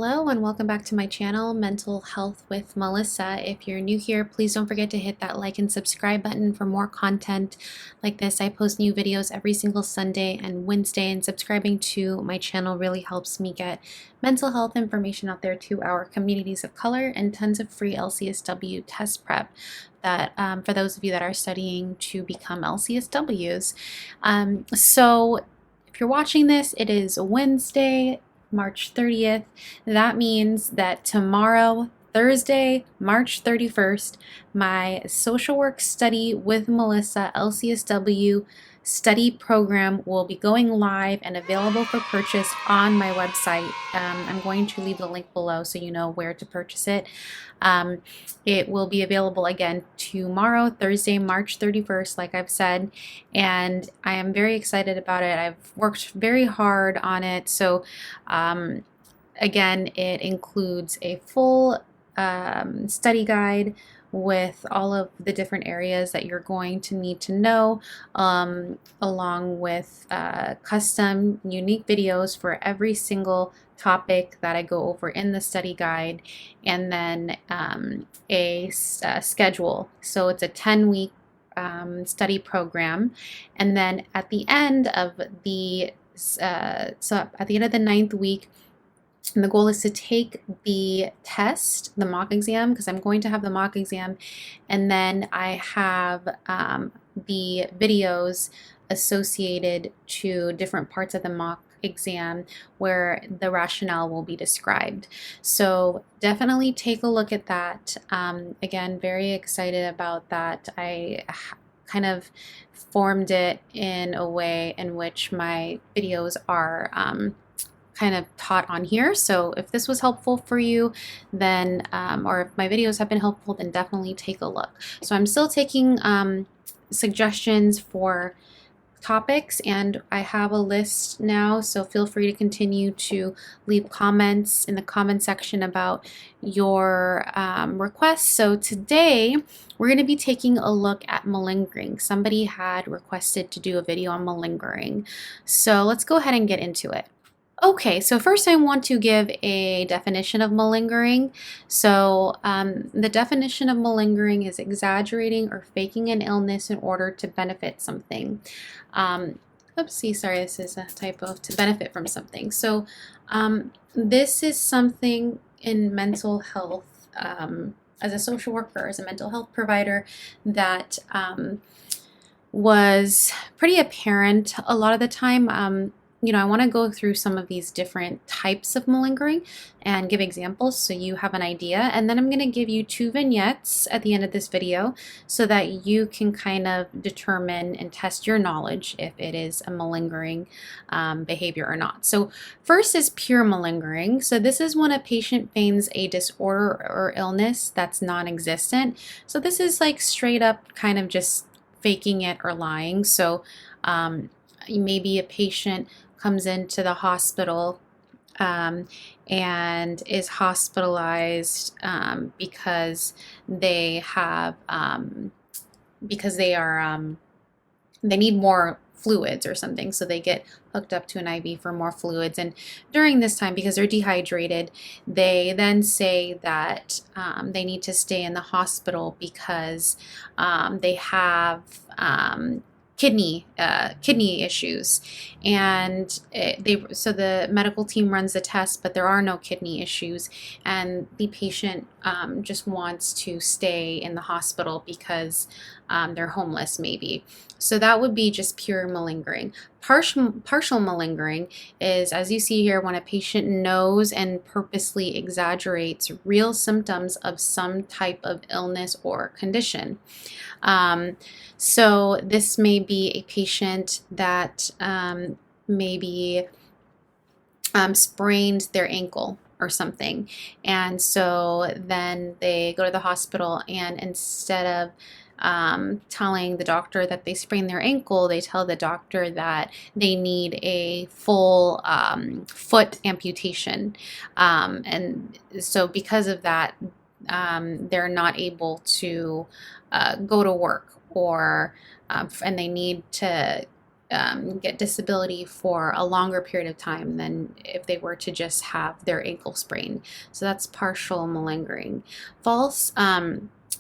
Hello and welcome back to my channel, Mental Health with Melissa. If you're new here, please don't forget to hit that like and subscribe button for more content like this. I post new videos every single Sunday and Wednesday, and subscribing to my channel really helps me get mental health information out there to our communities of color and tons of free LCSW test prep that for those of you that are studying to become LCSWs. So if you're watching this, it is Wednesday, March 30th. That means that tomorrow, Thursday, March 31st, my social work study with Melissa LCSW study program will be going live and available for purchase on my website. I'm going to leave the link below so you know where to purchase it. It will be available again tomorrow, Thursday, March 31st, like I've said, and I am very excited about it. I've worked very hard on it. So again, it includes a full study guide with all of the different areas that you're going to need to know, along with custom unique videos for every single topic that I go over in the study guide, and then a schedule. So it's a 10-week study program, and then at the end of the ninth week, and the goal is to take the test, the mock exam, because I'm going to have the mock exam, and then I have the videos associated to different parts of the mock exam where the rationale will be described. So definitely take a look at that. Again, very excited about that. I kind of formed it in a way in which my videos are kind of taught on here. So if this was helpful for you, then or if my videos have been helpful, then definitely take a look. So I'm still taking suggestions for topics, and I have a list now, so feel free to continue to leave comments in the comment section about your requests. So today we're going to be taking a look at malingering. Somebody had requested to do a video on malingering, so let's go ahead and get into it. Okay, so first I want to give a definition of malingering. So the definition of malingering is exaggerating or faking an illness in order to benefit something. Oopsie, sorry, this is a typo, to benefit from something. So this is something in mental health, as a social worker, as a mental health provider, that was pretty apparent a lot of the time. I want to go through some of these different types of malingering and give examples so you have an idea. And then I'm going to give you 2 vignettes at the end of this video so that you can kind of determine and test your knowledge if it is a malingering behavior or not. So first is pure malingering. So this is when a patient feigns a disorder or illness that's non-existent. So this is like straight up kind of just faking it or lying. So maybe a patient comes into the hospital and is hospitalized because they have they need more fluids or something, so they get hooked up to an IV for more fluids, and during this time, because they're dehydrated, they then say that they need to stay in the hospital because they have kidney issues, and so the medical team runs the test, but there are no kidney issues, and the patient just wants to stay in the hospital because they're homeless maybe. So that would be just pure malingering. Partial malingering is, as you see here, when a patient knows and purposely exaggerates real symptoms of some type of illness or condition. So this may be a patient that maybe sprained their ankle or something, and so then they go to the hospital, and instead of telling the doctor that they sprained their ankle, they tell the doctor that they need a full foot amputation, and so because of that, they're not able to go to work, or and they need to get disability for a longer period of time than if they were to just have their ankle sprained. So that's partial malingering. False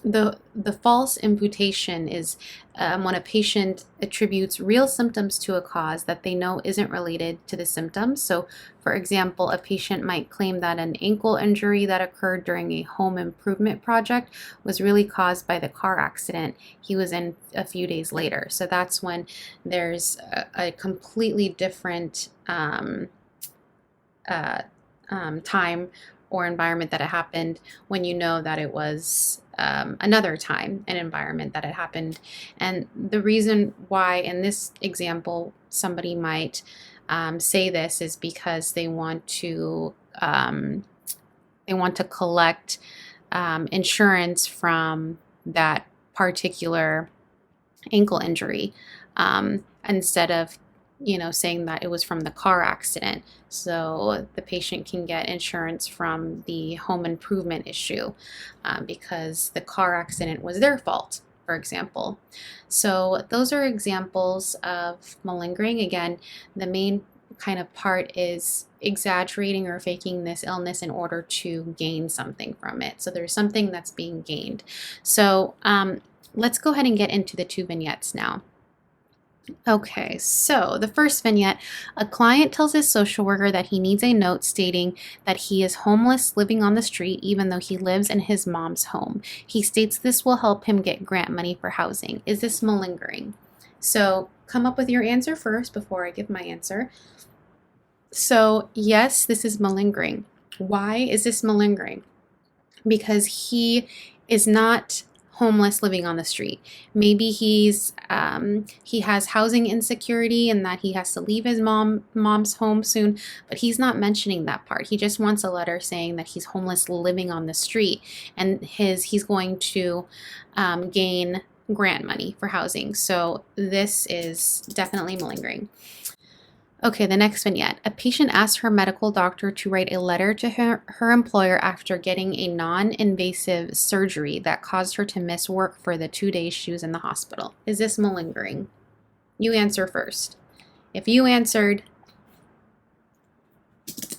the false imputation is when a patient attributes real symptoms to a cause that they know isn't related to the symptoms. So, for example, a patient might claim that an ankle injury that occurred during a home improvement project was really caused by the car accident he was in a few days later. So that's when there's a completely different time or environment that it happened, when you know that it was another time and environment that it happened. And the reason why in this example somebody might say this is because they want to collect insurance from that particular ankle injury, instead of saying that it was from the car accident. So the patient can get insurance from the home improvement issue because the car accident was their fault, for example. So those are examples of malingering. Again, the main kind of part is exaggerating or faking this illness in order to gain something from it. So there's something that's being gained. So let's go ahead and get into the two vignettes now. Okay, so the first vignette, a client tells his social worker that he needs a note stating that he is homeless living on the street even though he lives in his mom's home. He states this will help him get grant money for housing. Is this malingering? So come up with your answer first before I give my answer. So yes, this is malingering. Why is this malingering? Because he is not homeless living on the street. Maybe he has housing insecurity and that he has to leave his mom's home soon, but he's not mentioning that part. He just wants a letter saying that he's homeless living on the street, and he's going to gain grant money for housing. So this is definitely malingering. Okay, the next vignette. A patient asks her medical doctor to write a letter to her employer after getting a non-invasive surgery that caused her to miss work for the 2 days she was in the hospital. Is this malingering? You answer first. If you answered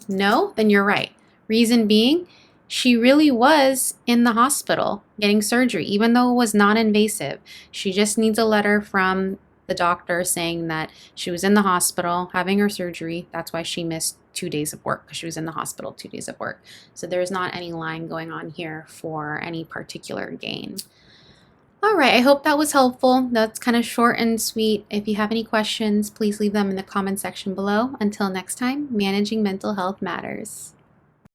no, then you're right. Reason being, she really was in the hospital getting surgery, even though it was non-invasive. She just needs a letter from the doctor saying that she was in the hospital having her surgery. That's why she missed 2 days of work, because she was in the hospital 2 days of work. So there's not any lying going on here for any particular gain. All right, I hope that was helpful. That's kind of short and sweet. If you have any questions, please leave them in the comment section below. Until next time, managing mental health matters.